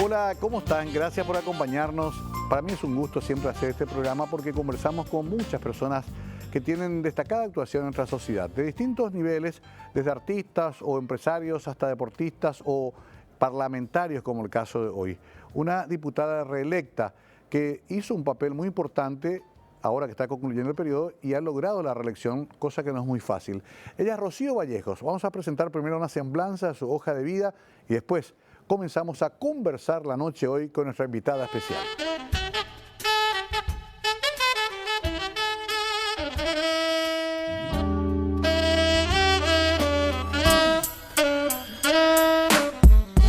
Hola, ¿cómo están? Gracias por acompañarnos. Para mí es un gusto siempre hacer este programa porque conversamos con muchas personas que tienen destacada actuación en nuestra sociedad, de distintos niveles, desde artistas o empresarios hasta deportistas o parlamentarios, como el caso de hoy. Una diputada reelecta que hizo un papel muy importante ahora que está concluyendo el periodo y ha logrado la reelección, cosa que no es muy fácil. Ella es Rocío Vallejos. Vamos a presentar primero una semblanza de su hoja de vida y después comenzamos a conversar la noche hoy con nuestra invitada especial.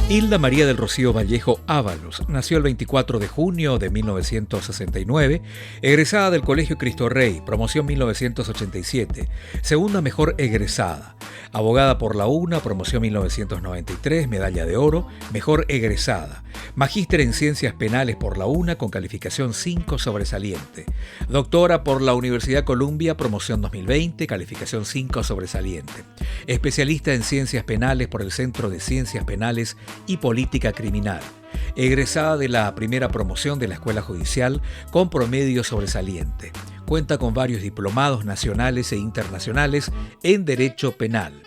Hilda María del Rocío Vallejo Ábalos nació el 24 de junio de 1969, egresada del Colegio Cristo Rey, promoción 1987, segunda mejor egresada, abogada por la UNA, promoción 1993, medalla de oro, mejor egresada, magíster en Ciencias Penales por la UNA con calificación 5 sobresaliente, doctora por la Universidad Columbia, promoción 2020, calificación 5 sobresaliente, especialista en Ciencias Penales por el Centro de Ciencias Penales y Política Criminal, egresada de la primera promoción de la Escuela Judicial con promedio sobresaliente. Cuenta con varios diplomados nacionales e internacionales en Derecho Penal.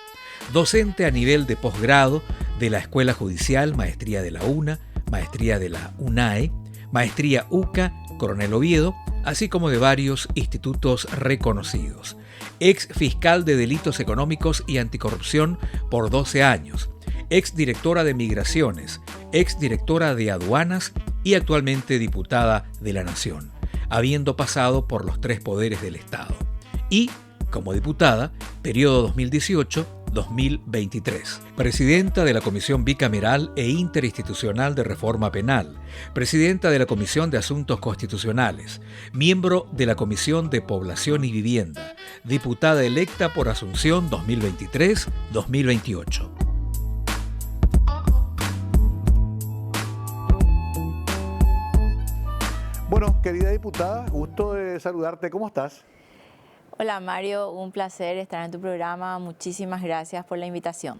Docente a nivel de posgrado de la Escuela Judicial, maestría de la UNA, maestría de la UNAE, maestría UCA, Coronel Oviedo, así como de varios institutos reconocidos. Ex fiscal de Delitos Económicos y Anticorrupción por 12 años. Ex directora de Migraciones, ex directora de Aduanas y actualmente diputada de la Nación, habiendo pasado por los 3 poderes del Estado. Y, como diputada, periodo 2018-2023. Presidenta de la Comisión Bicameral e Interinstitucional de Reforma Penal, presidenta de la Comisión de Asuntos Constitucionales, miembro de la Comisión de Población y Vivienda, diputada electa por Asunción 2023-2028. Bueno, querida diputada, gusto de saludarte. ¿Cómo estás? Hola Mario, un placer estar en tu programa. Muchísimas gracias por la invitación.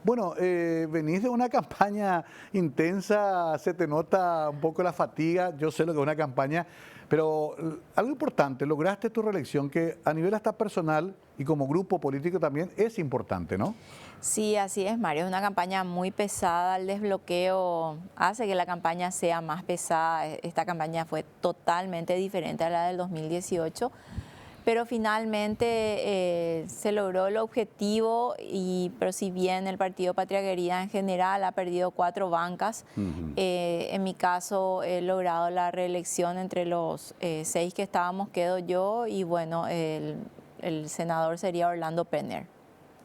Bueno, venís de una campaña intensa, se te nota un poco la fatiga, yo sé lo que es una campaña, pero algo importante, lograste tu reelección que a nivel hasta personal y como grupo político también es importante, ¿no? Sí, así es, Mario. Es una campaña muy pesada. El desbloqueo hace que la campaña sea más pesada. Esta campaña fue totalmente diferente a la del 2018. Pero finalmente se logró el objetivo, pero si bien el Partido Patria Querida en general ha perdido 4 bancas, en mi caso he logrado la reelección entre los 6 que estábamos, quedo yo y bueno, el senador sería Orlando Penner.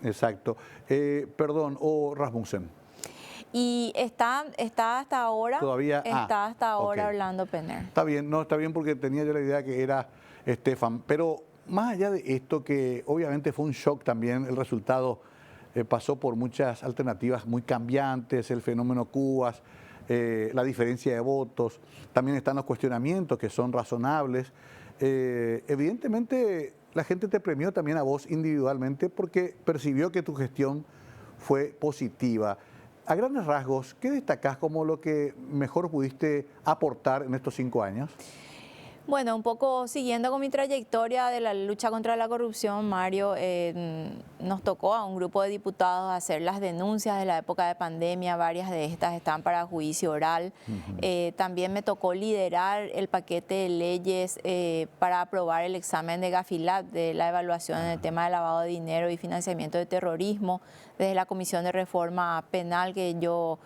Exacto. Perdón, o Rasmussen. Y está hasta ahora, Todavía, hasta ahora okay. Orlando Penner. Está bien, no, está bien porque tenía yo la idea que era Estefan, pero más allá de esto, que obviamente fue un shock también, el resultado pasó por muchas alternativas muy cambiantes, el fenómeno Cubas, la diferencia de votos, también están los cuestionamientos que son razonables. Evidentemente la gente te premió también a vos individualmente porque percibió que tu gestión fue positiva. A grandes rasgos, ¿qué destacás como lo que mejor pudiste aportar en estos 5 años? Bueno, un poco siguiendo con mi trayectoria de la lucha contra la corrupción, Mario, nos tocó a un grupo de diputados hacer las denuncias de la época de pandemia, varias de estas están para juicio oral. También me tocó liderar el paquete de leyes para aprobar el examen de Gafilat, de la evaluación en el tema de lavado de dinero y financiamiento de terrorismo, desde la Comisión de Reforma Penal que yo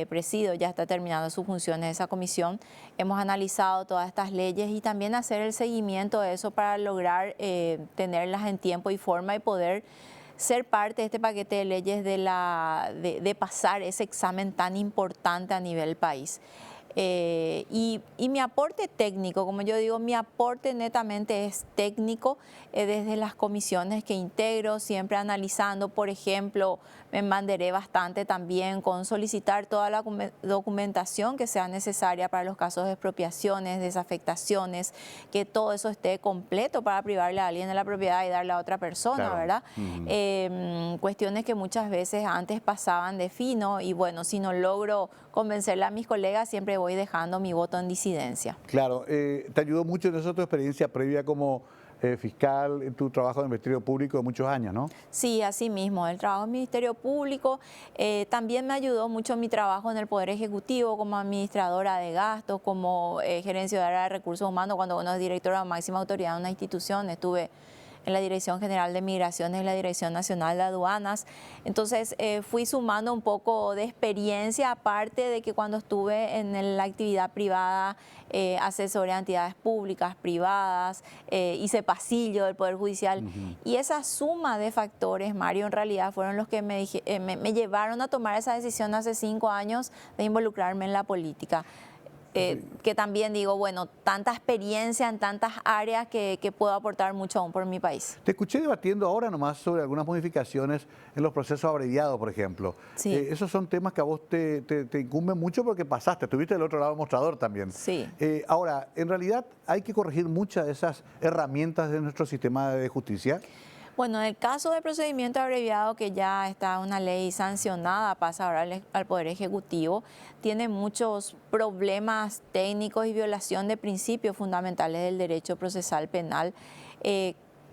presido, ya está terminando sus funciones esa comisión. Hemos analizado todas estas leyes y también hacer el seguimiento de eso para lograr tenerlas en tiempo y forma y poder ser parte de este paquete de leyes de pasar ese examen tan importante a nivel país. Y mi aporte técnico, como yo digo, mi aporte netamente es técnico desde las comisiones que integro, siempre analizando, por ejemplo, me embanderé bastante también con solicitar toda la documentación que sea necesaria para los casos de expropiaciones, desafectaciones, que todo eso esté completo para privarle a alguien de la propiedad y darle a otra persona, claro, ¿verdad? Cuestiones que muchas veces antes pasaban de fino y bueno, si no logro convencerle a mis colegas, siempre voy dejando mi voto en disidencia. Claro, ¿te ayudó mucho en eso tu experiencia previa como fiscal, en tu trabajo en el Ministerio Público de muchos años, ¿no? Sí, así mismo, el trabajo en el Ministerio Público también me ayudó mucho mi trabajo en el Poder Ejecutivo como administradora de gastos, como gerencia de área de recursos humanos, cuando uno es directora máxima autoridad de una institución, estuve en la Dirección General de Migraciones y la Dirección Nacional de Aduanas. Entonces fui sumando un poco de experiencia, aparte de que cuando estuve en la actividad privada, asesoré a entidades públicas, privadas, hice pasillo del Poder Judicial. Y esa suma de factores, Mario, en realidad fueron los que me llevaron a tomar esa decisión hace 5 años de involucrarme en la política. Que también digo, bueno, tanta experiencia en tantas áreas que puedo aportar mucho aún por mi país. Te escuché debatiendo ahora nomás sobre algunas modificaciones en los procesos abreviados, por ejemplo. Sí. Esos son temas que a vos te incumben mucho porque pasaste, estuviste del otro lado del mostrador también. Sí. Ahora, en realidad hay que corregir muchas de esas herramientas de nuestro sistema de justicia. Bueno, en el caso del procedimiento abreviado, que ya está una ley sancionada, pasa ahora al Poder Ejecutivo, tiene muchos problemas técnicos y violación de principios fundamentales del derecho procesal penal.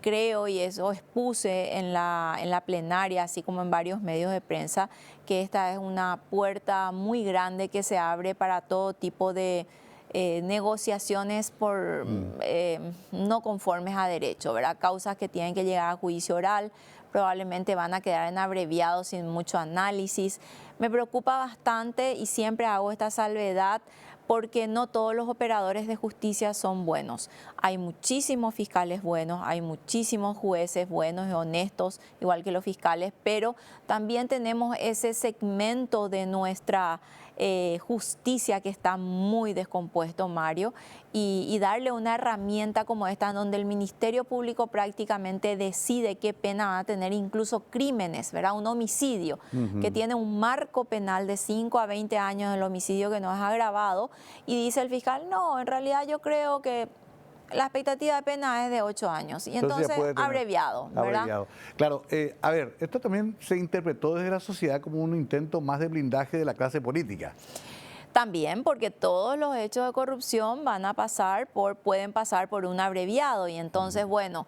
Creo, y eso expuse en la plenaria, así como en varios medios de prensa, que esta es una puerta muy grande que se abre para todo tipo de negociaciones por no conformes a derecho, ¿verdad? Causas que tienen que llegar a juicio oral, probablemente van a quedar en abreviado sin mucho análisis. Me preocupa bastante y siempre hago esta salvedad porque no todos los operadores de justicia son buenos. Hay muchísimos fiscales buenos, hay muchísimos jueces buenos y honestos, igual que los fiscales, pero también tenemos ese segmento de nuestra justicia que está muy descompuesto, Mario, y darle una herramienta como esta donde el Ministerio Público prácticamente decide qué pena va a tener, incluso crímenes, ¿verdad? Un homicidio que tiene un marco penal de 5 a 20 años, el homicidio que no es agravado, y dice el fiscal, no, en realidad yo creo que la expectativa de pena es de 8 años, y entonces abreviado, ¿verdad? Abreviado. Claro, a ver, esto también se interpretó desde la sociedad como un intento más de blindaje de la clase política. También porque todos los hechos de corrupción pueden pasar por un abreviado, y entonces, bueno,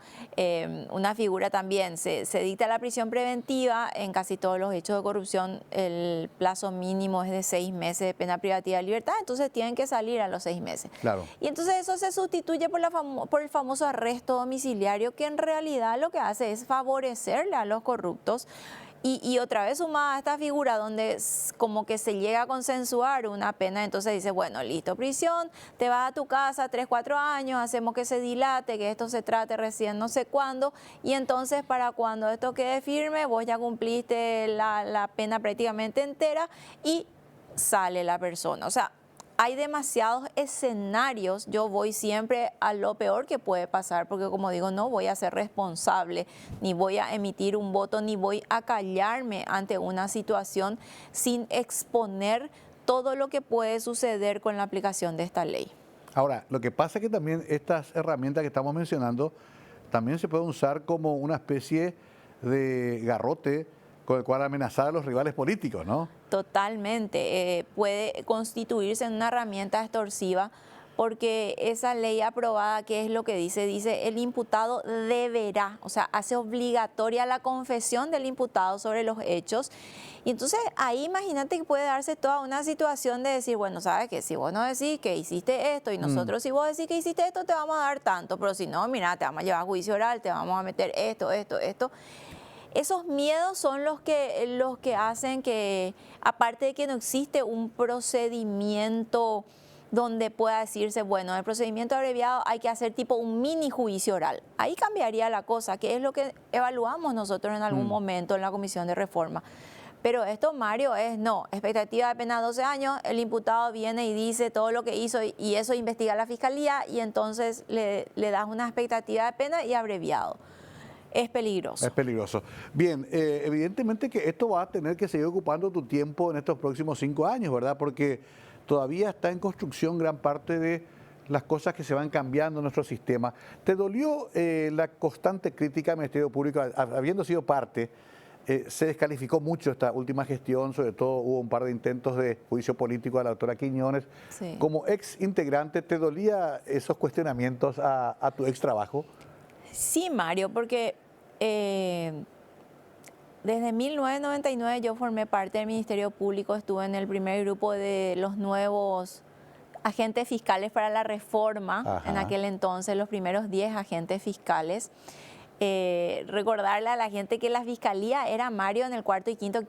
una figura también, se dicta la prisión preventiva. En casi todos los hechos de corrupción el plazo mínimo es de 6 meses de pena privativa de libertad, entonces tienen que salir a los 6 meses. Claro. Y entonces eso se sustituye por el famoso arresto domiciliario, que en realidad lo que hace es favorecerle a los corruptos. Y otra vez sumada a esta figura donde como que se llega a consensuar una pena, entonces dice, bueno, listo, prisión, te vas a tu casa 3, 4 años, hacemos que se dilate, que esto se trate recién no sé cuándo, y entonces para cuando esto quede firme, vos ya cumpliste la pena prácticamente entera y sale la persona. O sea, hay demasiados escenarios, yo voy siempre a lo peor que puede pasar, porque como digo, no voy a ser responsable, ni voy a emitir un voto, ni voy a callarme ante una situación sin exponer todo lo que puede suceder con la aplicación de esta ley. Ahora, lo que pasa es que también estas herramientas que estamos mencionando también se pueden usar como una especie de garrote con el cual amenazar a los rivales políticos, ¿no? Totalmente. Puede constituirse en una herramienta extorsiva, porque esa ley aprobada, ¿qué es lo que dice? Dice, el imputado deberá, o sea, hace obligatoria la confesión del imputado sobre los hechos. Y entonces ahí imagínate que puede darse toda una situación de decir, bueno, ¿sabes qué? Si vos no decís que hiciste esto y nosotros si vos decís que hiciste esto, te vamos a dar tanto, pero si no, mira, te vamos a llevar a juicio oral, te vamos a meter esto. Esos miedos son los que hacen que, aparte de que no existe un procedimiento donde pueda decirse, bueno, en el procedimiento abreviado hay que hacer tipo un mini juicio oral. Ahí cambiaría la cosa, que es lo que evaluamos nosotros en algún momento en la Comisión de Reforma. Pero esto, Mario, no, expectativa de pena 12 años, el imputado viene y dice todo lo que hizo y eso investiga la Fiscalía, y entonces le das una expectativa de pena y abreviado. Es peligroso. Es peligroso. Bien, evidentemente que esto va a tener que seguir ocupando tu tiempo en estos próximos 5 años, ¿verdad? Porque todavía está en construcción gran parte de las cosas que se van cambiando en nuestro sistema. ¿Te dolió la constante crítica al Ministerio Público, habiendo sido parte Se descalificó mucho esta última gestión, sobre todo hubo un par de intentos de juicio político a la doctora Quiñones. Sí. Como ex integrante, ¿te dolía esos cuestionamientos a tu ex trabajo? Sí, Mario, porque desde 1999 yo formé parte del Ministerio Público, estuve en el primer grupo de los nuevos agentes fiscales para la reforma. Ajá. En aquel entonces, los primeros 10 agentes fiscales. Recordarle a la gente que la fiscalía era, Mario, en el cuarto y quinto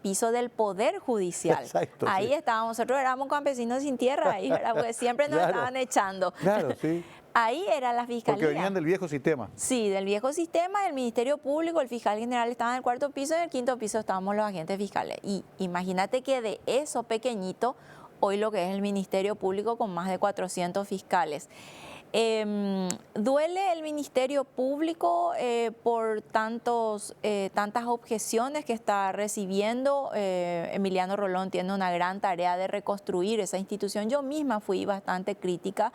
piso del Poder Judicial. Exacto, ahí sí. estábamos, nosotros éramos campesinos sin tierra, ahí, ¿verdad? Porque siempre nos Claro. estaban echando. Claro, sí. Ahí era la fiscalía. Porque venían del viejo sistema. Sí, del viejo sistema, el Ministerio Público, el fiscal general estaba en el cuarto piso y en el quinto piso estábamos los agentes fiscales. Y imagínate que de eso pequeñito, hoy lo que es el Ministerio Público con más de 400 fiscales. Duele el Ministerio Público por tantas objeciones que está recibiendo. Emiliano Rolón tiene una gran tarea de reconstruir esa institución. Yo misma fui bastante crítica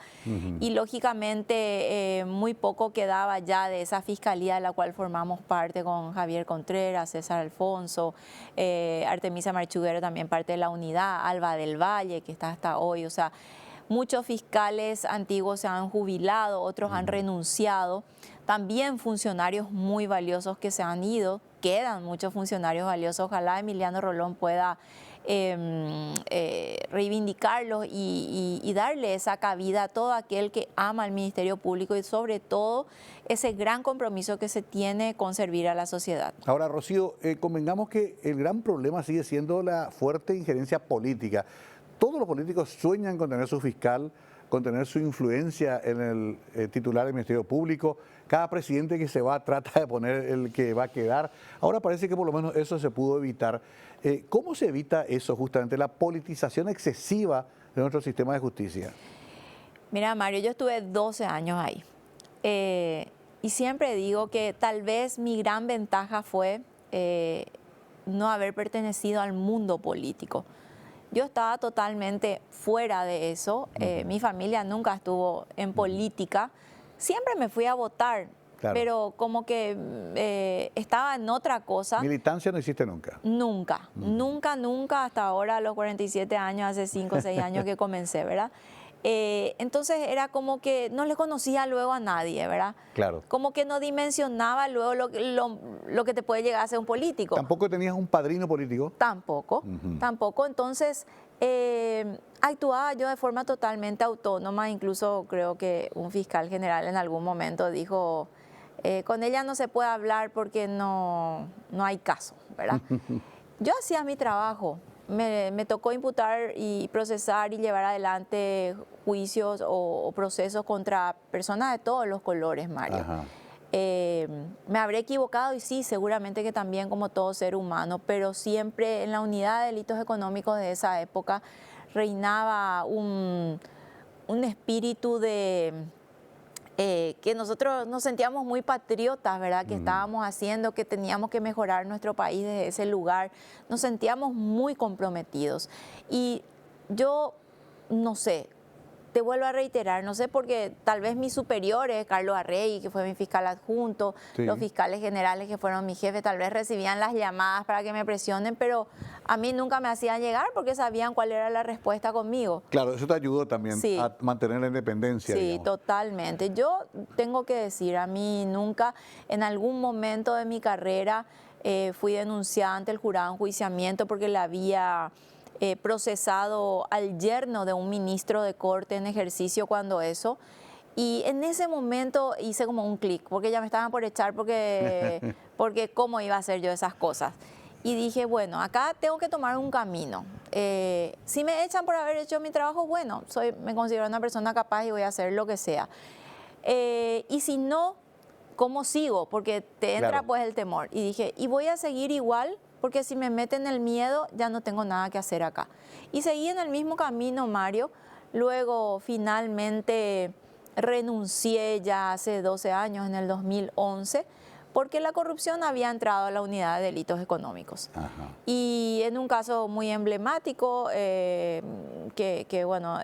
y lógicamente muy poco quedaba ya de esa fiscalía de la cual formamos parte con Javier Contreras, César Alfonso, Artemisa Marchuguero también parte de la unidad, Alba del Valle que está hasta hoy, o sea, muchos fiscales antiguos se han jubilado, otros han renunciado. También funcionarios muy valiosos que se han ido. Quedan muchos funcionarios valiosos. Ojalá Emiliano Rolón pueda reivindicarlos y darle esa cabida a todo aquel que ama al Ministerio Público y sobre todo ese gran compromiso que se tiene con servir a la sociedad. Ahora, Rocío, convengamos que el gran problema sigue siendo la fuerte injerencia política. Todos los políticos sueñan con tener su fiscal, con tener su influencia en el titular del Ministerio Público. Cada presidente que se va trata de poner el que va a quedar. Ahora parece que por lo menos eso se pudo evitar. ¿Cómo se evita eso justamente, la politización excesiva de nuestro sistema de justicia? Mira, Mario, yo estuve 12 años ahí. Y siempre digo que tal vez mi gran ventaja fue no haber pertenecido al mundo político. Yo estaba totalmente fuera de eso. Mi familia nunca estuvo en política. Siempre me fui a votar, claro, pero como que estaba en otra cosa. ¿Militancia no hiciste nunca? Nunca, nunca, hasta ahora a los 47 años, hace 5 o 6 años que comencé, ¿verdad? Entonces era como que no le conocía luego a nadie, ¿verdad? Claro. Como que no dimensionaba luego lo que te puede llegar a ser un político. ¿Tampoco tenías un padrino político? Tampoco, tampoco. Entonces actuaba yo de forma totalmente autónoma. Incluso creo que un fiscal general en algún momento dijo, con ella no se puede hablar porque no hay caso, ¿verdad? Yo hacía mi trabajo. Me tocó imputar y procesar y llevar adelante juicios o procesos contra personas de todos los colores, Mario. Me habré equivocado y sí, seguramente que también como todo ser humano, pero siempre en la unidad de delitos económicos de esa época reinaba un espíritu de... que nosotros nos sentíamos muy patriotas, ¿verdad? Que estábamos haciendo, que teníamos que mejorar nuestro país desde ese lugar. Nos sentíamos muy comprometidos. Y yo, no sé, te vuelvo a reiterar, no sé, porque tal vez mis superiores, Carlos Arregui, que fue mi fiscal adjunto, sí, los fiscales generales que fueron mis jefes, tal vez recibían las llamadas para que me presionen, pero a mí nunca me hacían llegar porque sabían cuál era la respuesta conmigo. Claro, eso te ayudó también Sí, a mantener la independencia. Sí, digamos. totalmente. Yo tengo que decir, a mí nunca, en algún momento de mi carrera, fui denunciada ante el jurado de enjuiciamiento porque le había procesado al yerno de un ministro de corte en ejercicio cuando eso. Y en ese momento hice como un clic, porque ya me estaban por echar porque cómo iba a hacer yo esas cosas. Y dije, bueno, acá tengo que tomar un camino. Si me echan por haber hecho mi trabajo, bueno, me considero una persona capaz y voy a hacer lo que sea. Y si no, ¿cómo sigo? Porque te entra Claro, pues el temor. Y dije, y voy a seguir igual, porque si me meten el miedo, ya no tengo nada que hacer acá. Y seguí en el mismo camino, Mario. Luego, finalmente, renuncié ya hace 12 años, en el 2011, porque la corrupción había entrado a la unidad de delitos económicos. Ajá. Y en un caso muy emblemático, bueno,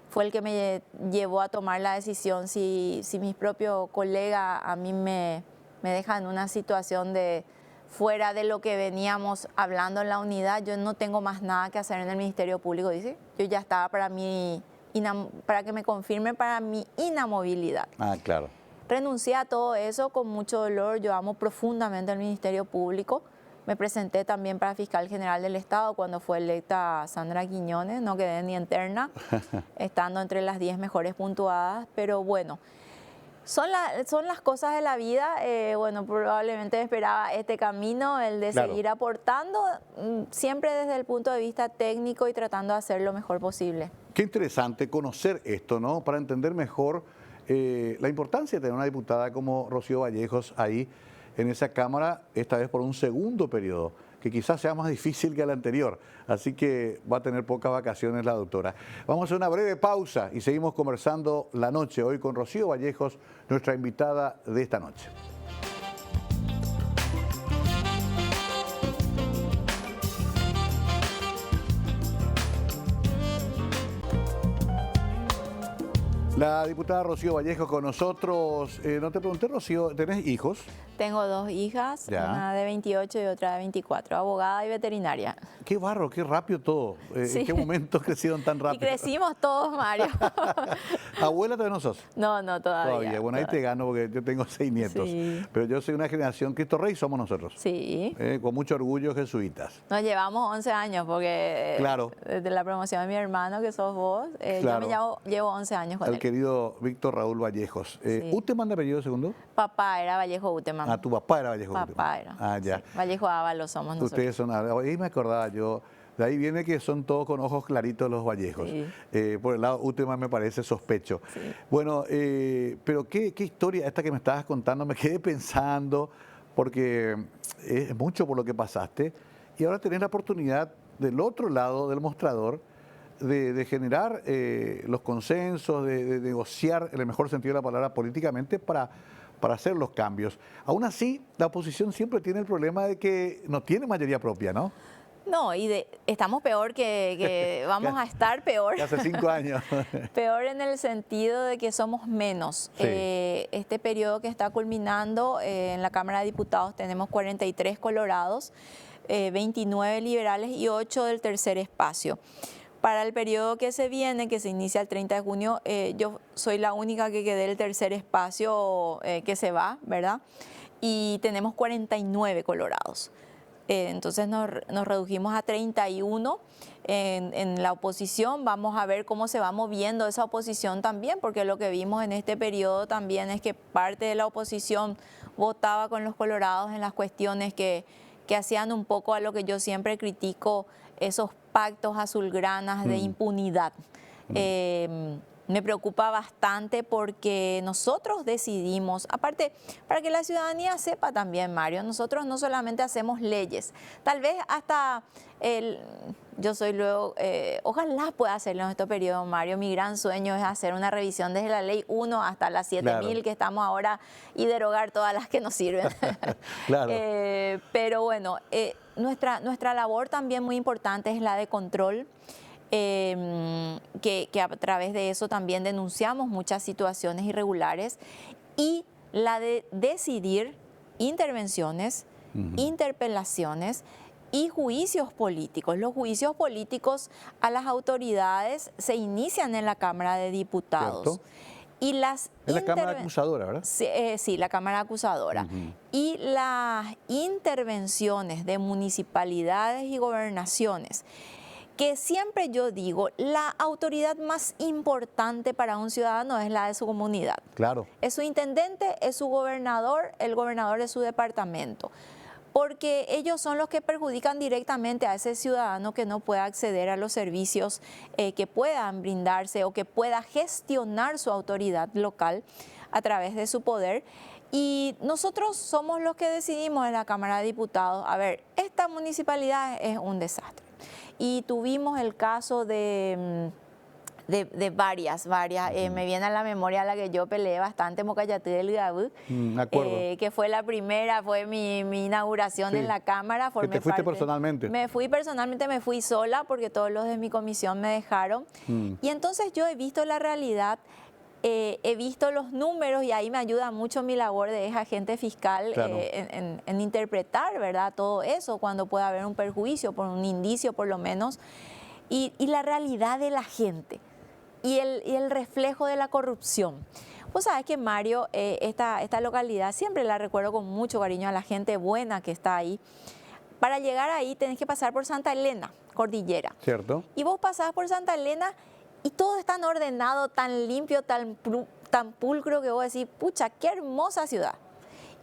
fue el que me llevó a tomar la decisión si mis propios colegas a mí me dejan en una situación de fuera de lo que veníamos hablando en la unidad, yo no tengo más nada que hacer en el Ministerio Público, dice. Yo ya estaba para que me confirme para mi inamovilidad. Ah, claro. Renuncié a todo eso con mucho dolor. Yo amo profundamente el Ministerio Público. Me presenté también para Fiscal General del Estado cuando fue electa Sandra Quiñones. No quedé ni en terna, estando entre las 10 mejores puntuadas. Pero bueno, son las cosas de la vida. Bueno, probablemente esperaba este camino, el de seguir aportando, siempre desde el punto de vista técnico y tratando de hacer lo mejor posible. Qué interesante conocer esto, ¿no? Para entender mejor la importancia de tener una diputada como Rocío Vallejos ahí en esa Cámara, esta vez por un segundo periodo, que quizás sea más difícil que el anterior. Así que va a tener pocas vacaciones la doctora. Vamos a hacer una breve pausa y seguimos conversando la noche hoy con Rocío Vallejos, nuestra invitada de esta noche. La diputada Rocío Vallejos con nosotros. No te pregunté, Rocío, ¿tenés hijos? Tengo 2 hijas, Ya. una de 28 y otra de 24, abogada y veterinaria. Qué barro, qué rápido todo. Sí. ¿En qué momento crecieron tan Y rápido? crecimos todos, Mario. ¿Abuela todavía no sos? No, todavía. Bueno, ahí te gano porque yo tengo 6 nietos. Sí. Pero yo soy una generación, Cristo Rey somos nosotros. Sí. Con mucho orgullo jesuitas. Nos llevamos 11 años porque Claro. desde la promoción de mi hermano, que sos vos, Claro. yo llevo 11 años con Al él. querido Víctor Raúl Vallejos. Sí. ¿Usted manda apellido segundo? Papá era Vallejo Uteman. Ah, tu papá era Vallejo. Papá era. Ah, ya. Sí. Vallejo Ábalos somos nosotros. Ustedes son, ahí me acordaba yo, de ahí viene que son todos con ojos claritos los Vallejos. Sí. Por el lado Uteman me parece sospecho. Sí. Bueno, pero qué historia esta que me estabas contando, me quedé pensando, porque es mucho por lo que pasaste, y ahora tenés la oportunidad del otro lado del mostrador de generar los consensos, de negociar en el mejor sentido de la palabra políticamente para hacer los cambios. Aún así, la oposición siempre tiene el problema de que no tiene mayoría propia, ¿no? No, estamos peor que vamos a estar peor. Que hace 5 años. Peor en el sentido de que somos menos. Sí. Este periodo que está culminando, en la Cámara de Diputados tenemos 43 colorados, 29 liberales y 8 del tercer espacio. Para el periodo que se viene, que se inicia el 30 de junio, yo soy la única que quedé del tercer espacio que se va, ¿verdad? Y tenemos 49 colorados. Entonces nos redujimos a 31 en la oposición. Vamos a ver cómo se va moviendo esa oposición también, porque lo que vimos en este periodo también es que parte de la oposición votaba con los colorados en las cuestiones que hacían un poco a lo que yo siempre critico, esos pactos azulgranas de impunidad. Me preocupa bastante porque nosotros decidimos, aparte, para que la ciudadanía sepa también, Mario, nosotros no solamente hacemos leyes, tal vez hasta yo soy luego, ojalá pueda hacerlo en este periodo, Mario, mi gran sueño es hacer una revisión desde la ley 1 hasta la 7000 Claro. que estamos ahora y derogar todas las que nos sirven. Claro. Pero bueno, nuestra labor también muy importante es la de control. Que a través de eso también denunciamos muchas situaciones irregulares, y la de decidir intervenciones, interpelaciones y juicios políticos. Los juicios políticos a las autoridades se inician en la Cámara de Diputados. ¿Cierto? Y las Es la Cámara Acusadora, ¿verdad? Sí, la Cámara Acusadora. Y las intervenciones de municipalidades y gobernaciones, que siempre yo digo, la autoridad más importante para un ciudadano es la de su comunidad. Claro. Es su intendente, es su gobernador, el gobernador de su departamento, porque ellos son los que perjudican directamente a ese ciudadano que no pueda acceder a los servicios que puedan brindarse o que pueda gestionar su autoridad local a través de su poder. Y nosotros somos los que decidimos en la Cámara de Diputados, a ver, esta municipalidad es un desastre. Y tuvimos el caso de varias. Me viene a la memoria la que yo peleé bastante, Mocayatí del Gabú, Me acuerdo. que fue la primera, fue mi inauguración Sí. en la Cámara. ¿Que te fuiste personalmente? Me fui personalmente, me fui sola porque todos los de mi comisión me dejaron. Y entonces yo he visto la realidad he visto los números y ahí me ayuda mucho mi labor de agente fiscal Claro. en interpretar, ¿verdad?, todo eso cuando puede haber un perjuicio, por un indicio por lo menos, y la realidad de la gente y el reflejo de la corrupción. Vos sabés que, Mario, esta localidad siempre la recuerdo con mucho cariño a la gente buena que está ahí. Para llegar ahí tenés que pasar por Santa Elena, cordillera. ¿Cierto? Y vos pasás por Santa Elena y todo es tan ordenado, tan limpio, tan pulcro que vos decís, pucha, qué hermosa ciudad.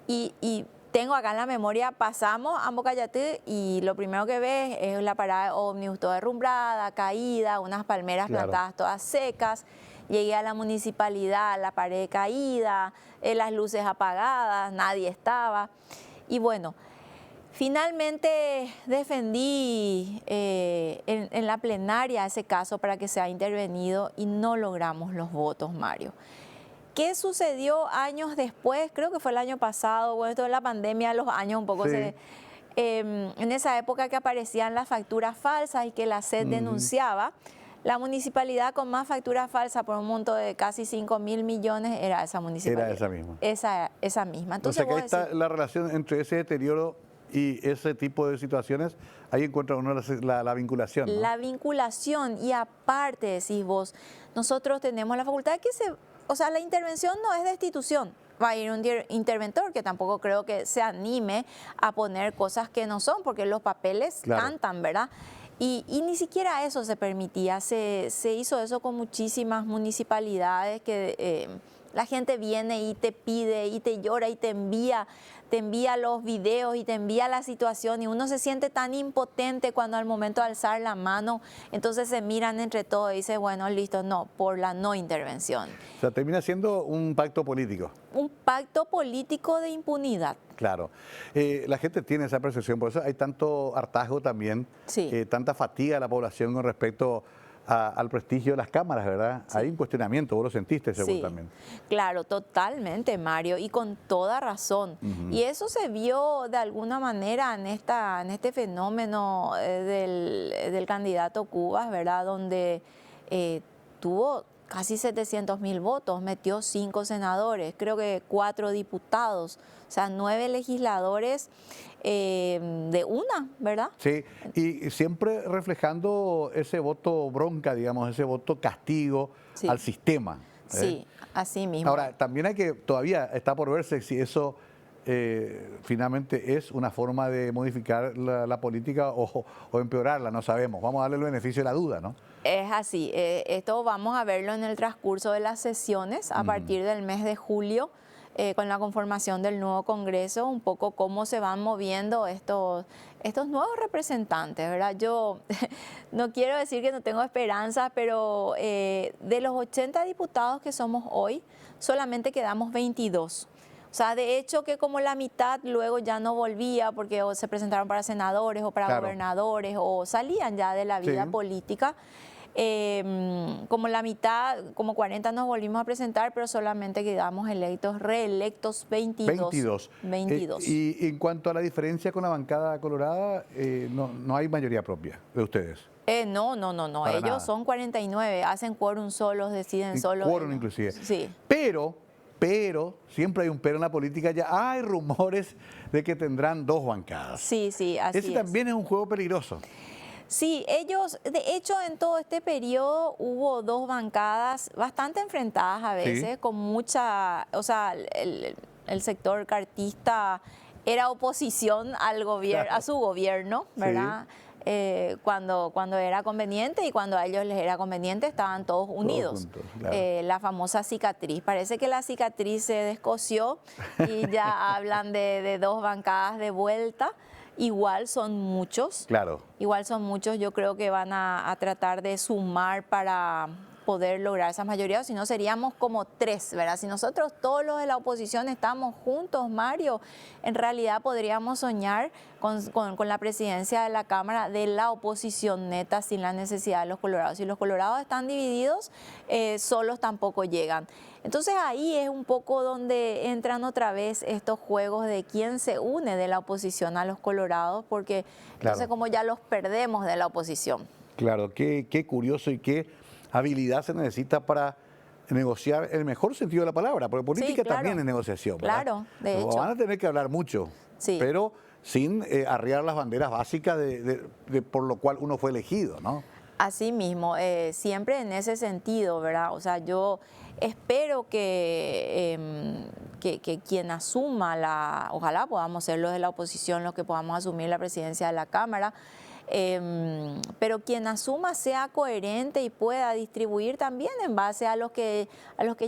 Y tengo acá en la memoria, pasamos a Mbocayatú y lo primero que ves es la parada de ómnibus toda derrumbrada, caída, unas palmeras Claro. plantadas todas secas. Llegué a la municipalidad, la pared caída, las luces apagadas, nadie estaba. Y bueno, finalmente defendí en la plenaria ese caso para que sea intervenido y no logramos los votos, Mario. ¿Qué sucedió años después? Creo que fue el año pasado, bueno, esto de la pandemia, los años un poco Sí. en esa época que aparecían las facturas falsas y que la SED denunciaba, la municipalidad con más facturas falsas por un monto de casi 5.000 millones era esa municipalidad. Era esa misma. Esa misma. O Entonces, sea que ahí vos está decís, la relación entre ese deterioro y ese tipo de situaciones. Ahí encuentra uno la vinculación, ¿no? la vinculación, y aparte, decís vos, nosotros tenemos la facultad de que o sea, la intervención no es destitución. Va a ir un interventor que tampoco creo que se anime a poner cosas que no son, porque los papeles Claro. cantan, ¿verdad? Y ni siquiera eso se permitía. Se hizo eso con muchísimas municipalidades que la gente viene y te pide y te llora y te envía los videos y te envía la situación, y uno se siente tan impotente cuando al momento de alzar la mano, entonces se miran entre todos y dicen, bueno, listo, no, por la no intervención. O sea, termina siendo un pacto político. Un pacto político de impunidad. Claro. La gente tiene esa percepción, por eso hay tanto hartazgo también, Sí. tanta fatiga de la población con respecto al prestigio de las cámaras, ¿verdad? Sí. Hay un cuestionamiento, vos lo sentiste seguro Sí, también. claro, totalmente, Mario, y con toda razón. Y eso se vio de alguna manera en este fenómeno del candidato Cubas, ¿verdad? Donde tuvo casi 700.000 votos, metió 5 senadores, creo que 4 diputados, o sea, 9 legisladores de una, ¿verdad? Sí, y siempre reflejando ese voto bronca, digamos, ese voto castigo Sí. al sistema. Sí, así mismo. Ahora, también todavía está por verse si eso finalmente es una forma de modificar la política o empeorarla, no sabemos. Vamos a darle el beneficio de la duda, ¿no? Es así, esto vamos a verlo en el transcurso de las sesiones a partir del mes de julio, con la conformación del nuevo Congreso, un poco cómo se van moviendo estos nuevos representantes, ¿verdad? Yo no quiero decir que no tengo esperanza, pero de los 80 diputados que somos hoy, solamente quedamos 22. O sea, de hecho que como la mitad luego ya no volvía porque o se presentaron para senadores o para Claro. gobernadores o salían ya de la vida Sí. política. Como la mitad, como 40 nos volvimos a presentar, pero solamente quedamos reelectos 22. 22. Y en cuanto a la diferencia con la bancada colorada, no hay mayoría propia de ustedes. No. Para Ellos nada. son 49, hacen quórum solos, deciden solos. Quórum inclusive. Sí. Pero, siempre hay un pero en la política, ya hay rumores de que tendrán 2 bancadas. Sí, así Ese es. también es un juego peligroso. Sí, ellos, de hecho, en todo este periodo hubo 2 bancadas bastante enfrentadas a veces, Sí. con mucha, o sea, el sector cartista era oposición al gobierno, Claro. a su gobierno, ¿verdad? Cuando era conveniente, y cuando a ellos les era conveniente estaban todos unidos. juntos, claro. La famosa cicatriz. Parece que la cicatriz se descosió y ya hablan de 2 bancadas de vuelta. Igual son muchos. Claro. Igual son muchos, yo creo que van a tratar de sumar para poder lograr esa mayoría, o si no seríamos como 3, ¿verdad? Si nosotros todos los de la oposición estamos juntos, Mario, en realidad podríamos soñar con la presidencia de la Cámara de la oposición neta, sin la necesidad de los colorados. Si los colorados están divididos, solos tampoco llegan. Entonces ahí es un poco donde entran otra vez estos juegos de quién se une de la oposición a los colorados, porque Claro. entonces como ya los perdemos de la oposición. Claro, qué curioso y qué habilidad se necesita para negociar en el mejor sentido de la palabra, porque política Sí, claro. también es negociación, ¿verdad? Claro, de hecho. Van a tener que hablar mucho, Sí. pero sin arriar las banderas básicas por lo cual uno fue elegido, ¿no? Así mismo, siempre en ese sentido, ¿verdad? O sea, yo espero que quien asuma ojalá podamos ser los de la oposición los que podamos asumir la presidencia de la Cámara, pero quien asuma sea coherente y pueda distribuir también en base a los que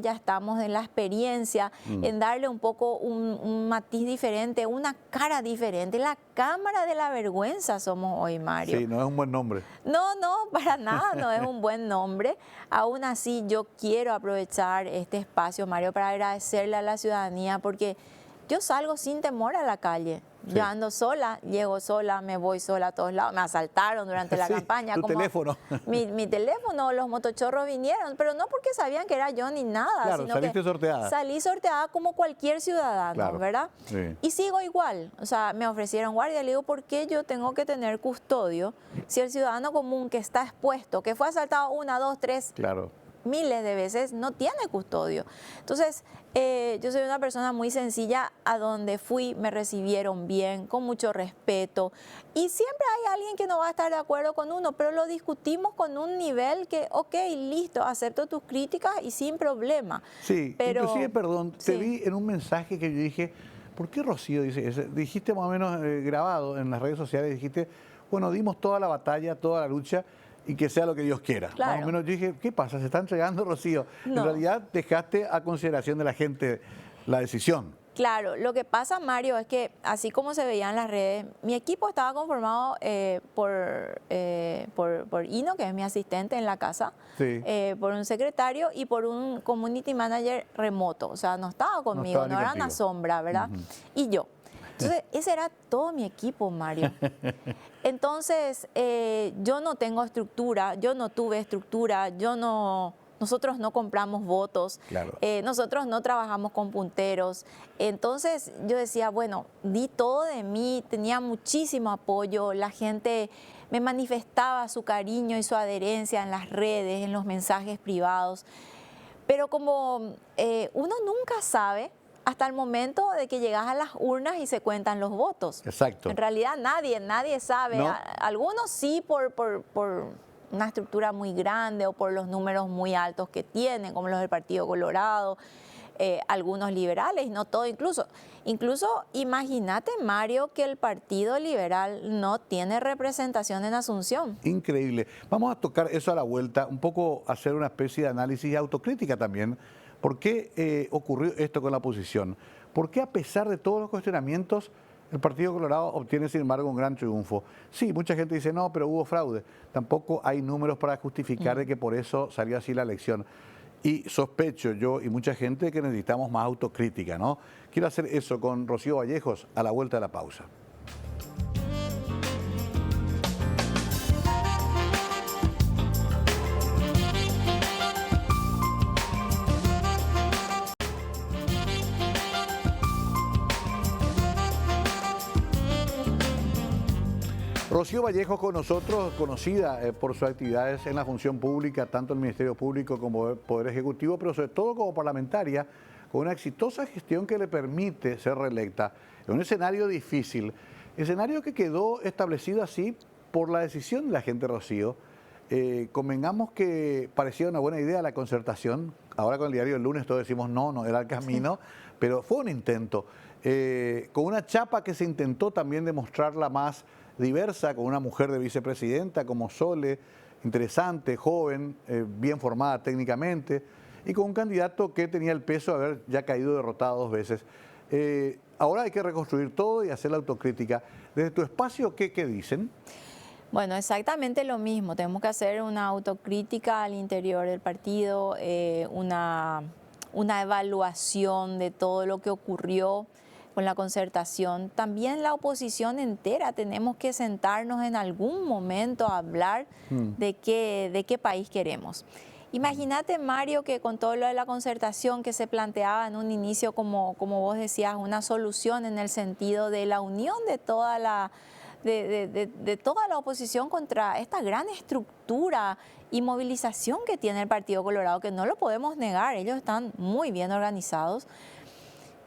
ya estamos en la experiencia, en darle un poco un matiz diferente, una cara diferente. La Cámara de la Vergüenza somos hoy, Mario. Sí, no es un buen nombre. No, para nada no es un buen nombre. Aún así, yo quiero aprovechar este espacio, Mario, para agradecerle a la ciudadanía porque yo salgo sin temor a la calle. Sí. Yo ando sola, llego sola, me voy sola a todos lados. Me asaltaron durante la Sí, campaña. tu teléfono. Mi teléfono, los motochorros vinieron, pero no porque sabían que era yo ni nada. Claro, sino saliste que sorteada. Salí sorteada como cualquier ciudadano, Claro, ¿verdad? sí. Y sigo igual. O sea, me ofrecieron guardia. Le digo, ¿por qué yo tengo que tener custodio si el ciudadano común que está expuesto, que fue asaltado 1, 2, 3, Claro. miles de veces, no tiene custodio? Entonces, yo soy una persona muy sencilla. A donde fui me recibieron bien, con mucho respeto, y siempre hay alguien que no va a estar de acuerdo con uno, pero lo discutimos con un nivel que, ok, listo, acepto tus críticas y sin problema. Sí, pero, inclusive, perdón, te sí. vi en un mensaje que yo dije, ¿por qué Rocío dice eso? Dijiste más o menos grabado en las redes sociales, dijiste, bueno, dimos toda la batalla, toda la lucha, y que sea lo que Dios quiera. Claro. Más o menos yo dije, ¿qué pasa? ¿Se está entregando, Rocío? No. En realidad dejaste a consideración de la gente la decisión. Claro, lo que pasa, Mario, es que así como se veía en las redes, mi equipo estaba conformado por Ino, que es mi asistente en la casa, Sí. por un secretario y por un community manager remoto. O sea, no estaba conmigo, estaba ni no era contigo. una sombra, ¿verdad? Y yo. Entonces, ese era todo mi equipo, Mario. Entonces, yo no tengo estructura, yo no tuve estructura, nosotros no compramos votos, Claro. nosotros no trabajamos con punteros. Entonces yo decía, bueno, di todo de mí, tenía muchísimo apoyo, la gente me manifestaba su cariño y su adherencia en las redes, en los mensajes privados. Pero como uno nunca sabe hasta el momento de que llegas a las urnas y se cuentan los votos. Exacto. En realidad nadie sabe. No. Algunos sí por una estructura muy grande o por los números muy altos que tienen, como los del Partido Colorado, algunos liberales, no todo incluso. Incluso imagínate, Mario, que el Partido Liberal no tiene representación en Asunción. Increíble. Vamos a tocar eso a la vuelta, un poco hacer una especie de análisis y autocrítica también. ¿Por qué ocurrió esto con la oposición? ¿Por qué a pesar de todos los cuestionamientos el Partido Colorado obtiene, sin embargo, un gran triunfo? Sí, mucha gente dice, no, pero hubo fraude. Tampoco hay números para justificar de que por eso salió así la elección. Y sospecho yo y mucha gente que necesitamos más autocrítica, ¿no? Quiero hacer eso con Rocío Vallejos a la vuelta de la pausa. Rocío Vallejo con nosotros, conocida por sus actividades en la función pública, tanto el Ministerio Público como el Poder Ejecutivo, pero sobre todo como parlamentaria, con una exitosa gestión que le permite ser reelecta en un escenario difícil, escenario que quedó establecido así por la decisión de la gente, Rocío. Convengamos que parecía una buena idea la concertación. Ahora con el diario del lunes todos decimos no era el camino, pero fue un intento. Con una chapa que se intentó también demostrarla más diversa, con una mujer de vicepresidenta como Sole, interesante, joven, bien formada técnicamente, y con un candidato que tenía el peso de haber ya caído derrotado 2 veces. Ahora hay que reconstruir todo y hacer la autocrítica. Desde tu espacio, ¿qué dicen? Bueno, exactamente lo mismo. Tenemos que hacer una autocrítica al interior del partido, una evaluación de todo lo que ocurrió con la concertación. También la oposición entera tenemos que sentarnos en algún momento a hablar de qué país queremos. Imagínate, Mario, que con todo lo de la concertación que se planteaba en un inicio, como vos decías, una solución en el sentido de la unión de toda de toda la oposición contra esta gran estructura y movilización que tiene el Partido Colorado, que no lo podemos negar, ellos están muy bien organizados.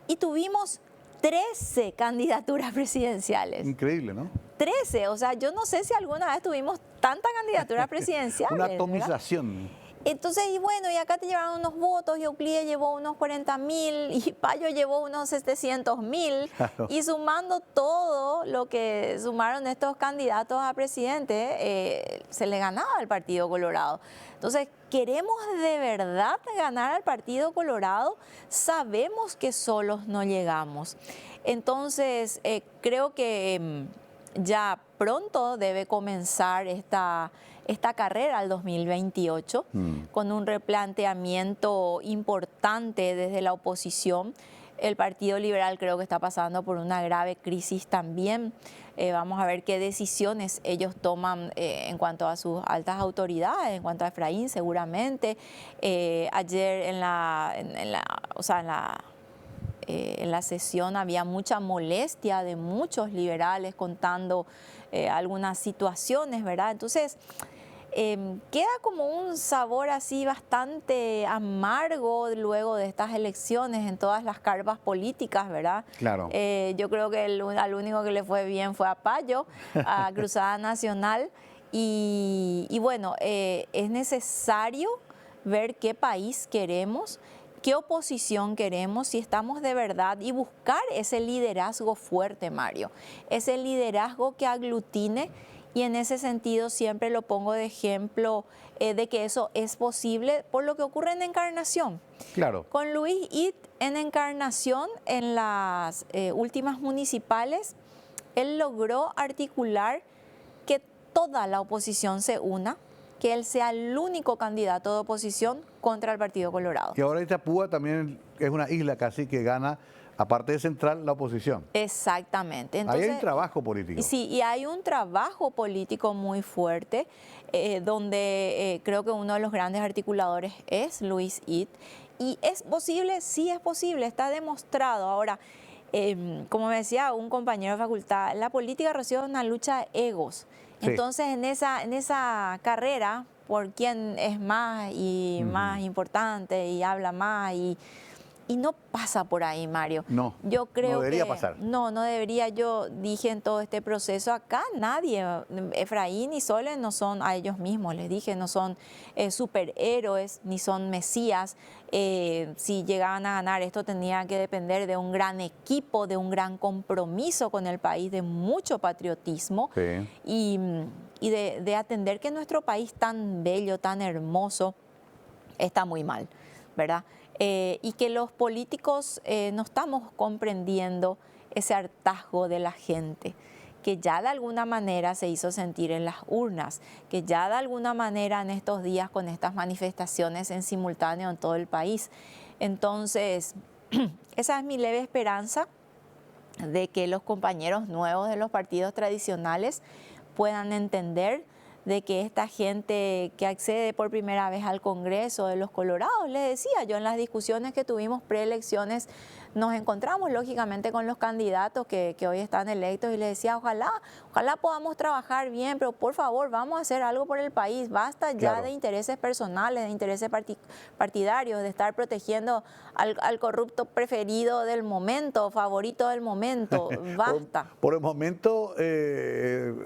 Y tuvimos 13 candidaturas presidenciales. Increíble, ¿no? 13, o sea, yo no sé si alguna vez tuvimos tantas candidaturas presidenciales. Una atomización. ¿Verdad? Entonces, y bueno, y acá te llevaron unos votos, y Euclides llevó unos 40.000, y Payo llevó unos 700.000, Claro. Y sumando todo lo que sumaron estos candidatos a presidente, se le ganaba al Partido Colorado. Entonces, ¿queremos de verdad ganar al Partido Colorado? Sabemos que solos no llegamos. Entonces, creo que ya pronto debe comenzar esta carrera al 2028 con un replanteamiento importante desde la oposición. El Partido Liberal creo que está pasando por una grave crisis también. Vamos a ver qué decisiones ellos toman en cuanto a sus altas autoridades, en cuanto a Efraín seguramente. Ayer en la sesión había mucha molestia de muchos liberales contando algunas situaciones, ¿verdad? Entonces, queda como un sabor así bastante amargo luego de estas elecciones en todas las carpas políticas, ¿verdad? Claro. Yo creo que al único que le fue bien fue a Payo, a Cruzada Nacional. Y bueno, es necesario ver qué país queremos, qué oposición queremos, si estamos de verdad, y buscar ese liderazgo fuerte, Mario, ese liderazgo que aglutine. Y en ese sentido siempre lo pongo de ejemplo de que eso es posible por lo que ocurre en Encarnación. Claro. Con Luis Id en Encarnación, en las últimas municipales, él logró articular que toda la oposición se una, que él sea el único candidato de oposición contra el Partido Colorado. Y ahora Itapúa también es una isla casi que gana, aparte de central, la oposición. Exactamente. Entonces, ahí hay un trabajo político. Sí, y hay un trabajo político muy fuerte, donde creo que uno de los grandes articuladores es Luis Id. ¿Y es posible? Sí, es posible, está demostrado. Ahora, como me decía un compañero de facultad, la política, Rocío, es una lucha de egos. Sí. Entonces, en esa carrera, por quién es más y más importante y habla más y no pasa por ahí, Mario. No, yo creo no debería que, pasar. No debería. Yo dije en todo este proceso, acá nadie, Efraín y Sole no son a ellos mismos, les dije, no son superhéroes, ni son mesías. Si llegaban a ganar esto tenía que depender de un gran equipo, de un gran compromiso con el país, de mucho patriotismo. Sí. Y de atender que nuestro país tan bello, tan hermoso, está muy mal, ¿verdad? Y que los políticos no estamos comprendiendo ese hartazgo de la gente, que ya de alguna manera se hizo sentir en las urnas, que ya de alguna manera en estos días con estas manifestaciones en simultáneo en todo el país. Entonces, esa es mi leve esperanza de que los compañeros nuevos de los partidos tradicionales puedan entender de que esta gente que accede por primera vez al Congreso de los Colorados, les decía yo en las discusiones que tuvimos preelecciones, nos encontramos lógicamente con los candidatos que hoy están electos y les decía, ojalá podamos trabajar bien, pero por favor vamos a hacer algo por el país, basta ya Claro. de intereses personales, de intereses partidarios, de estar protegiendo al corrupto preferido del momento, favorito del momento, basta. Por el momento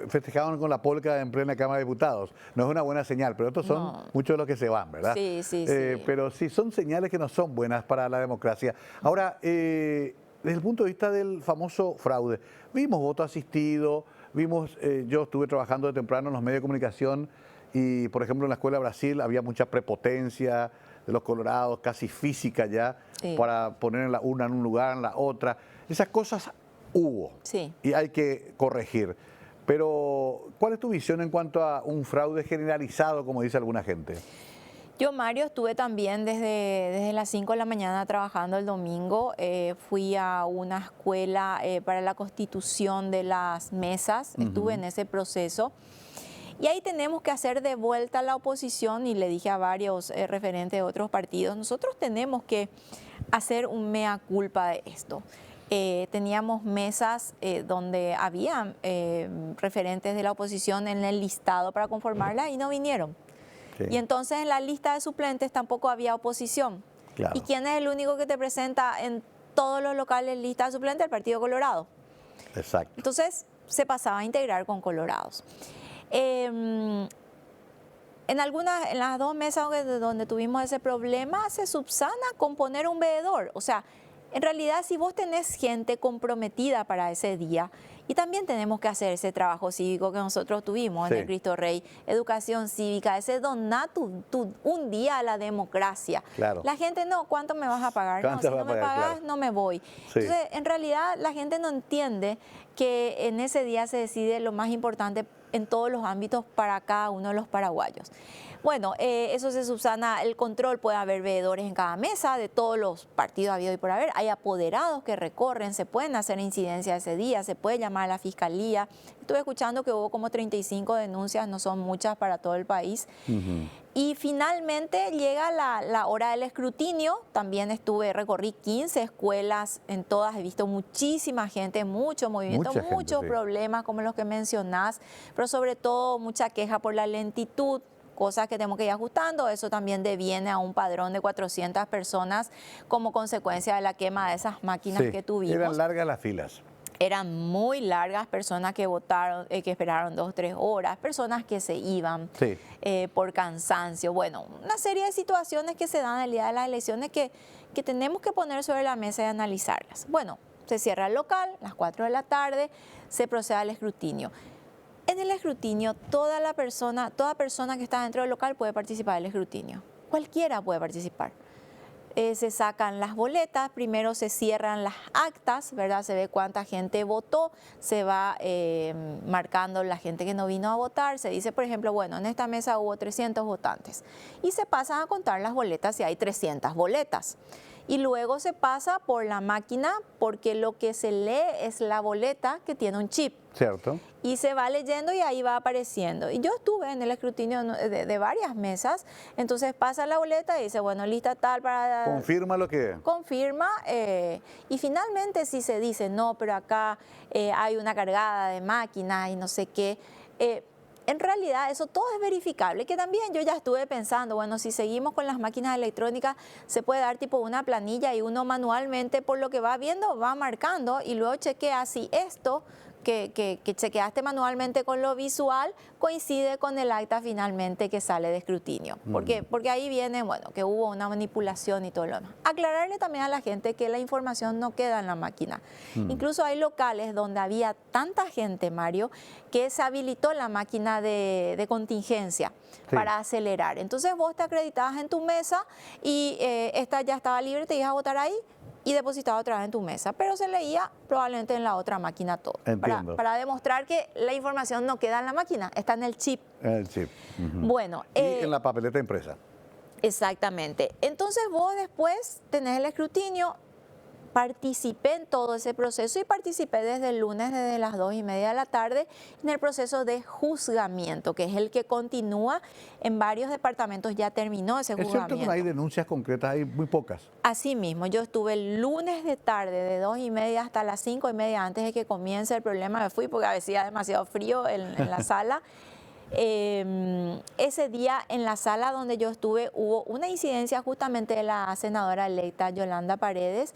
festejaban con la polca en plena Cámara de Diputados. No es una buena señal, pero estos son muchos de los que se van, ¿verdad? Sí. Pero sí, son señales que no son buenas para la democracia. Ahora, desde el punto de vista del famoso fraude, vimos voto asistido, yo estuve trabajando de temprano en los medios de comunicación y, por ejemplo, en la Escuela de Brasil había mucha prepotencia de los colorados, casi física ya, para poner en la urna en un lugar, en la otra. Esas cosas hubo y hay que corregir. Pero, ¿cuál es tu visión en cuanto a un fraude generalizado, como dice alguna gente? Yo, Mario, estuve también desde las 5 de la mañana trabajando el domingo. Fui a una escuela para la constitución de las mesas, estuve en ese proceso. Y ahí tenemos que hacer de vuelta a la oposición, y le dije a varios referentes de otros partidos, nosotros tenemos que hacer un mea culpa de esto. teníamos mesas donde había referentes de la oposición en el listado para conformarla y no vinieron. Sí. Y entonces en la lista de suplentes tampoco había oposición. Claro. ¿Y quién es el único que te presenta en todos los locales lista de suplentes? El Partido Colorado. Exacto. Entonces se pasaba a integrar con colorados. En las dos mesas donde tuvimos ese problema se subsana con poner un veedor. O sea, en realidad si vos tenés gente comprometida para ese día, y también tenemos que hacer ese trabajo cívico que nosotros tuvimos en el Cristo Rey, educación cívica, ese donar un día a la democracia. Claro. La gente no, ¿cuánto me vas a pagar? No, si no me pagas, claro, no me voy. Sí. Entonces, en realidad la gente no entiende que en ese día se decide lo más importante en todos los ámbitos para cada uno de los paraguayos. Bueno, eso se subsana el control, puede haber veedores en cada mesa de todos los partidos habidos y por haber, hay apoderados que recorren, se pueden hacer incidencias ese día, se puede llamar a la fiscalía. Estuve escuchando que hubo como 35 denuncias, no son muchas para todo el país. Y finalmente llega la hora del escrutinio, también recorrí 15 escuelas, en todas he visto muchísima gente, mucho movimiento, muchos problemas como los que mencionás, pero sobre todo mucha queja por la lentitud, cosas que tenemos que ir ajustando. Eso también deviene a un padrón de 400 personas como consecuencia de la quema de esas máquinas que tuvimos. Eran largas las filas. Eran muy largas, personas que votaron, que esperaron 2 o 3 horas, personas que se iban por cansancio. Bueno, una serie de situaciones que se dan el día de las elecciones que tenemos que poner sobre la mesa y analizarlas. Bueno, se cierra el local, a las 4 de la tarde, se procede al escrutinio. En el escrutinio, toda persona que está dentro del local puede participar del escrutinio. Cualquiera puede participar. Se sacan las boletas, primero se cierran las actas, ¿verdad? Se ve cuánta gente votó, se va marcando la gente que no vino a votar. Se dice, por ejemplo, bueno, en esta mesa hubo 300 votantes. Y se pasan a contar las boletas si hay 300 boletas. Y luego se pasa por la máquina porque lo que se lee es la boleta que tiene un chip. Cierto. Y se va leyendo y ahí va apareciendo. Y yo estuve en el escrutinio de varias mesas, entonces pasa la boleta y dice, bueno, lista tal para... Confirma lo que... Confirma, y finalmente si se dice, no, pero acá hay una cargada de máquinas y no sé qué... En realidad eso todo es verificable, que también yo ya estuve pensando, bueno, si seguimos con las máquinas electrónicas se puede dar tipo una planilla y uno manualmente por lo que va viendo va marcando y luego chequea si esto que chequeaste manualmente con lo visual coincide con el acta finalmente que sale de escrutinio. Porque ahí viene, bueno, que hubo una manipulación y todo lo demás. Aclararle también a la gente que la información no queda en la máquina. Incluso hay locales donde había tanta gente, Mario, que se habilitó la máquina de contingencia para acelerar. Entonces vos te acreditabas en tu mesa y esta ya estaba libre, te ibas a votar ahí y depositado otra vez en tu mesa, pero se leía probablemente en la otra máquina todo. Para demostrar que la información no queda en la máquina, está en el chip. En el chip. Bueno. Y en la papeleta impresa. Exactamente. Entonces vos después tenés el escrutinio. Participé en todo ese proceso y participé desde el lunes, desde las 2:30 de la tarde, en el proceso de juzgamiento, que es el que continúa en varios departamentos, ya terminó ese juzgamiento. Es cierto que no hay denuncias concretas, hay muy pocas. Así mismo, yo estuve el lunes de tarde, de 2:30 hasta las 5:30, antes de que comience el problema, me fui porque hacía demasiado frío en la sala. Ese día en la sala donde yo estuve hubo una incidencia justamente de la senadora electa Yolanda Paredes,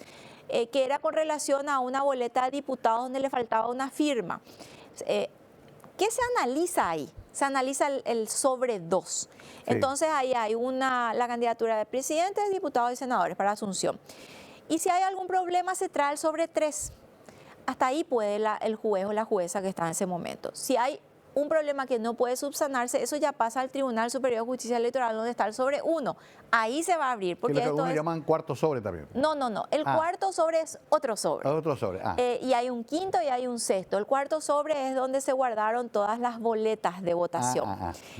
que era con relación a una boleta de diputado donde le faltaba una firma. ¿Qué se analiza ahí? Se analiza el sobre 2. Entonces ahí hay la candidatura de presidentes, diputados y senadores para Asunción. Y si hay algún problema se trae el sobre 3. Hasta ahí puede el juez o la jueza que está en ese momento. Si hay un problema que no puede subsanarse, eso ya pasa al Tribunal Superior de Justicia Electoral, donde está el sobre 1. Ahí se va a abrir. Porque lo que algunos llaman cuarto sobre también. No. El cuarto sobre es otro sobre. Otro sobre. Y hay un quinto y hay un sexto. El cuarto sobre es donde se guardaron todas las boletas de votación.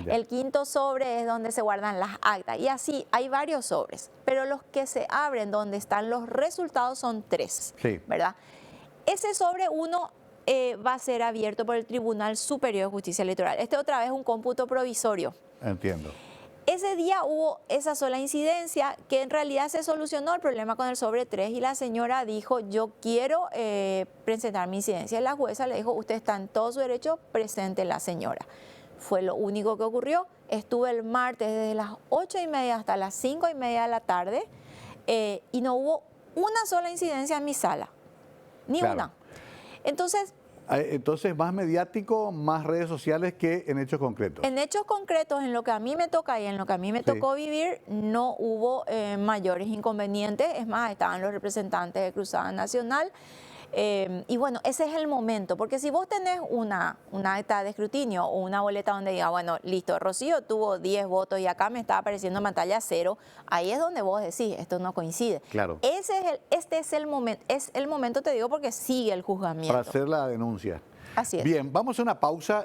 El quinto sobre es donde se guardan las actas. Y así hay varios sobres. Pero los que se abren donde están los resultados son 3. ¿Verdad? Ese sobre 1 va a ser abierto por el Tribunal Superior de Justicia Electoral. Otra vez un cómputo provisorio. Entiendo. Ese día hubo esa sola incidencia que en realidad se solucionó el problema con el sobre 3 y la señora dijo, yo quiero presentar mi incidencia. Y la jueza le dijo, usted está en todo su derecho, presente la señora. Fue lo único que ocurrió. Estuve el martes desde las 8:30 hasta las 5:30 de la tarde y no hubo una sola incidencia en mi sala, ni una. Entonces, más mediático, más redes sociales que en hechos concretos. En hechos concretos, en lo que a mí me toca y en lo que a mí me tocó vivir, no hubo mayores inconvenientes. Es más, estaban los representantes de Cruzada Nacional. Y bueno, ese es el momento, porque si vos tenés una acta de escrutinio o una boleta donde diga, bueno, listo, Rocío tuvo 10 votos y acá me está apareciendo en pantalla 0, ahí es donde vos decís, esto no coincide. Claro. Este es el momento, te digo, porque sigue el juzgamiento. Para hacer la denuncia. Así es. Bien, vamos a una pausa.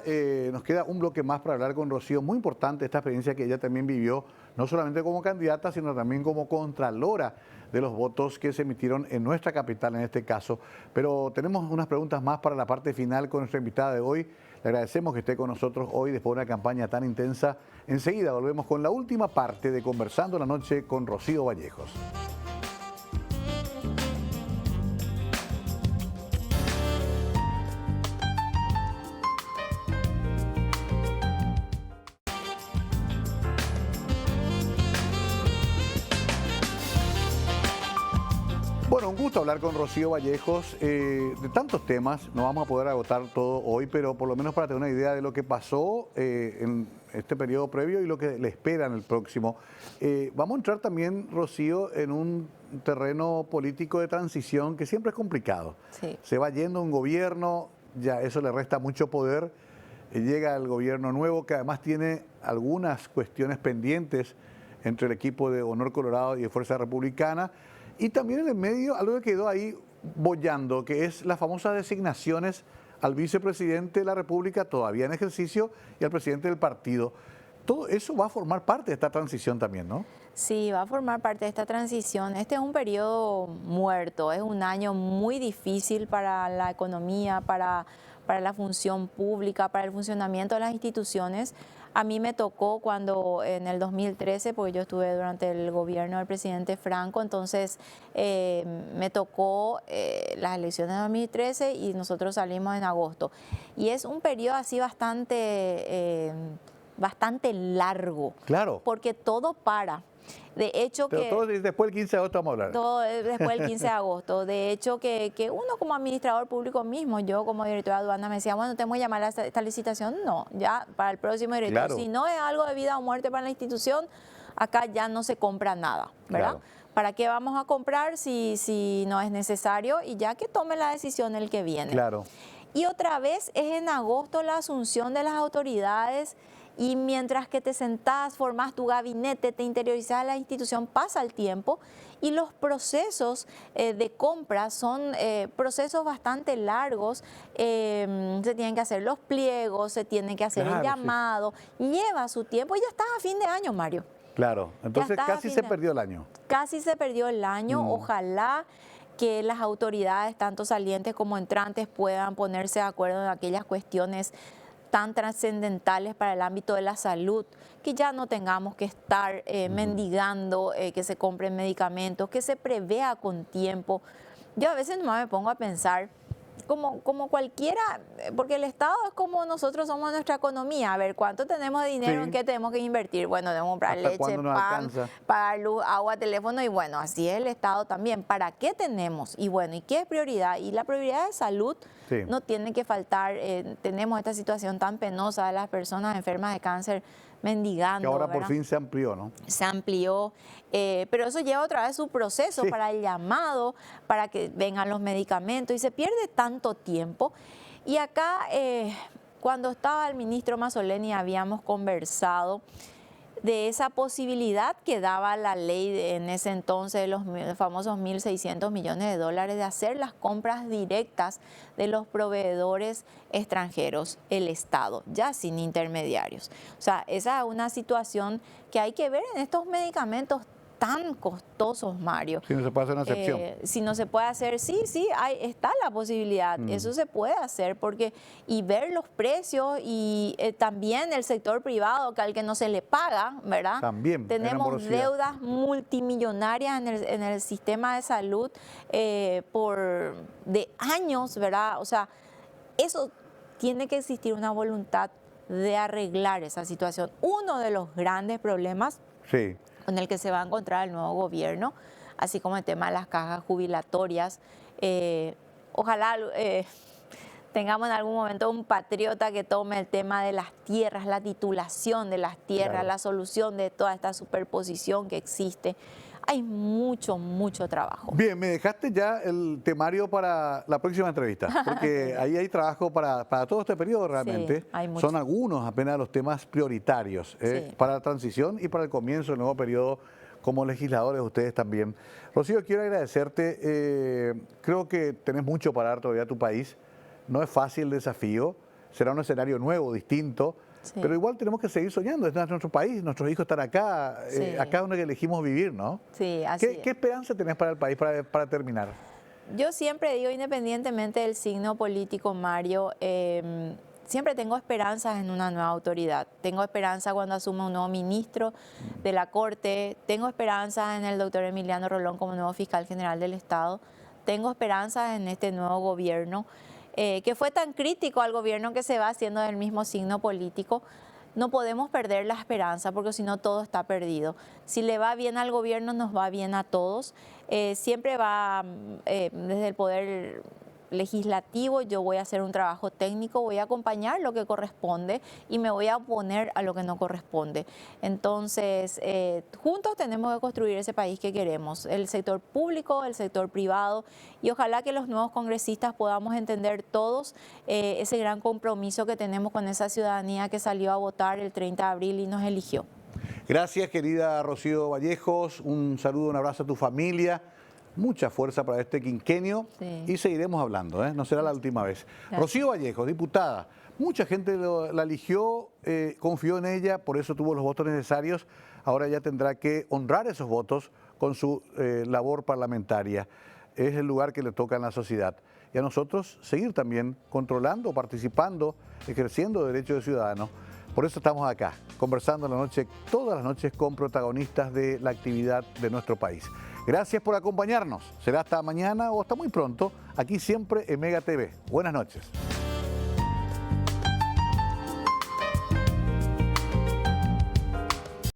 Nos queda un bloque más para hablar con Rocío. Muy importante esta experiencia que ella también vivió, no solamente como candidata, sino también como contralora de los votos que se emitieron en nuestra capital en este caso. Pero tenemos unas preguntas más para la parte final con nuestra invitada de hoy. Le agradecemos que esté con nosotros hoy después de una campaña tan intensa. Enseguida volvemos con la última parte de Conversando la Noche con Rocío Vallejos. Bueno, un gusto hablar con Rocío Vallejos de tantos temas. No vamos a poder agotar todo hoy, pero por lo menos para tener una idea de lo que pasó en este periodo previo y lo que le espera en el próximo. Vamos a entrar también, Rocío, en un terreno político de transición que siempre es complicado. Sí. Se va yendo un gobierno, ya eso le resta mucho poder. Llega el gobierno nuevo que además tiene algunas cuestiones pendientes entre el equipo de Honor Colorado y de Fuerza Republicana. Y también en el medio algo que quedó ahí boyando, que es las famosas designaciones al vicepresidente de la República todavía en ejercicio y al presidente del partido. Todo eso va a formar parte de esta transición también, ¿no? Sí, va a formar parte de esta transición. Este es un periodo muerto, es un año muy difícil para la economía, para la función pública, para el funcionamiento de las instituciones. A mí me tocó cuando en el 2013, porque yo estuve durante el gobierno del presidente Franco, entonces me tocó las elecciones de 2013 y nosotros salimos en agosto. Y es un periodo así bastante largo. Claro. Porque todo para. De hecho pero todo después del 15 de agosto vamos a hablar. Todo después del 15 de agosto. De hecho que uno como administrador público mismo, yo como directora de aduana me decía, bueno, tenemos que llamar a esta licitación. No, ya para el próximo director. Claro. Si no es algo de vida o muerte para la institución, acá ya no se compra nada, ¿verdad? Claro. ¿Para qué vamos a comprar si no es necesario? Y ya que tome la decisión el que viene. Claro. Y otra vez es en agosto la asunción de las autoridades. Y mientras que te sentás, formás tu gabinete, te interiorizás en la institución, pasa el tiempo y los procesos de compra son procesos bastante largos. Se tienen que hacer los pliegos, se tiene que hacer el llamado, lleva su tiempo y ya estás a fin de año, Mario. Claro, entonces casi se perdió el año. Casi se perdió el año, ojalá que las autoridades, tanto salientes como entrantes, puedan ponerse de acuerdo en aquellas cuestiones tan trascendentales para el ámbito de la salud, que ya no tengamos que estar mendigando que se compren medicamentos, que se prevea con tiempo. Yo a veces nomás me pongo a pensar, como cualquiera, porque el Estado es como nosotros somos nuestra economía. A ver, ¿cuánto tenemos de dinero? ¿En qué tenemos que invertir? Bueno, debemos comprar leche, pan, pagar luz, agua, teléfono y bueno, así es el Estado también. ¿Para qué tenemos? Y bueno, ¿y qué es prioridad? Y la prioridad de salud no tiene que faltar. Tenemos esta situación tan penosa de las personas enfermas de cáncer mendigando. Que ahora por fin se amplió, ¿no? Se amplió, pero eso lleva otra vez su proceso para el llamado, para que vengan los medicamentos y se pierde tanto tiempo. Y acá, cuando estaba el ministro Mazzoleni, habíamos conversado de esa posibilidad que daba la ley en ese entonces de los famosos 1.600 millones de dólares de hacer las compras directas de los proveedores extranjeros, el Estado, ya sin intermediarios. O sea, esa es una situación que hay que ver en estos medicamentos tan costosos, Mario. Si no se puede hacer una excepción. Si no se puede hacer, sí, está la posibilidad. Eso se puede hacer y ver los precios y también el sector privado, que al que no se le paga, ¿verdad? También tenemos deudas multimillonarias en el sistema de salud de años, ¿verdad? O sea, eso tiene que existir una voluntad de arreglar esa situación. Uno de los grandes problemas con el que se va a encontrar el nuevo gobierno, así como el tema de las cajas jubilatorias, ojalá tengamos en algún momento un patriota que tome el tema de las tierras, la titulación de las tierras, la solución de toda esta superposición que existe. Hay mucho trabajo. Bien, me dejaste ya el temario para la próxima entrevista, porque ahí hay trabajo para todo este periodo realmente. Sí, hay mucho. Son algunos apenas los temas prioritarios para la transición y para el comienzo del nuevo periodo como legisladores, ustedes también. Rocío, quiero agradecerte. Creo que tenés mucho para dar todavía a tu país. No es fácil el desafío, será un escenario nuevo, distinto. Sí. Pero igual tenemos que seguir soñando, es nuestro país, nuestros hijos están acá, acá es donde elegimos vivir, ¿no? Sí, así ¿Qué esperanza tenés para el país para terminar? Yo siempre digo, independientemente del signo político, Mario, siempre tengo esperanzas en una nueva autoridad. Tengo esperanza cuando asuma un nuevo ministro de la Corte, tengo esperanza en el doctor Emiliano Rolón como nuevo fiscal general del Estado, tengo esperanza en este nuevo gobierno. Que fue tan crítico al gobierno que se va haciendo del mismo signo político. No podemos perder la esperanza porque si no todo está perdido. Si le va bien al gobierno, nos va bien a todos. Siempre va desde el poder legislativo, yo voy a hacer un trabajo técnico, voy a acompañar lo que corresponde y me voy a oponer a lo que no corresponde. Entonces, juntos tenemos que construir ese país que queremos, el sector público, el sector privado, y ojalá que los nuevos congresistas podamos entender todos ese gran compromiso que tenemos con esa ciudadanía que salió a votar el 30 de abril y nos eligió. Gracias, querida Rocío Vallejos, un saludo, un abrazo a tu familia. Mucha fuerza para este quinquenio y seguiremos hablando, no será la última vez. Gracias. Rocío Vallejos, diputada, mucha gente la eligió, confió en ella, por eso tuvo los votos necesarios, ahora ya tendrá que honrar esos votos con su labor parlamentaria. Es el lugar que le toca en la sociedad. Y a nosotros seguir también controlando, participando, ejerciendo derechos de ciudadanos. Por eso estamos acá, conversando la noche, todas las noches con protagonistas de la actividad de nuestro país. Gracias por acompañarnos. Será hasta mañana o hasta muy pronto, aquí siempre en Mega TV. Buenas noches.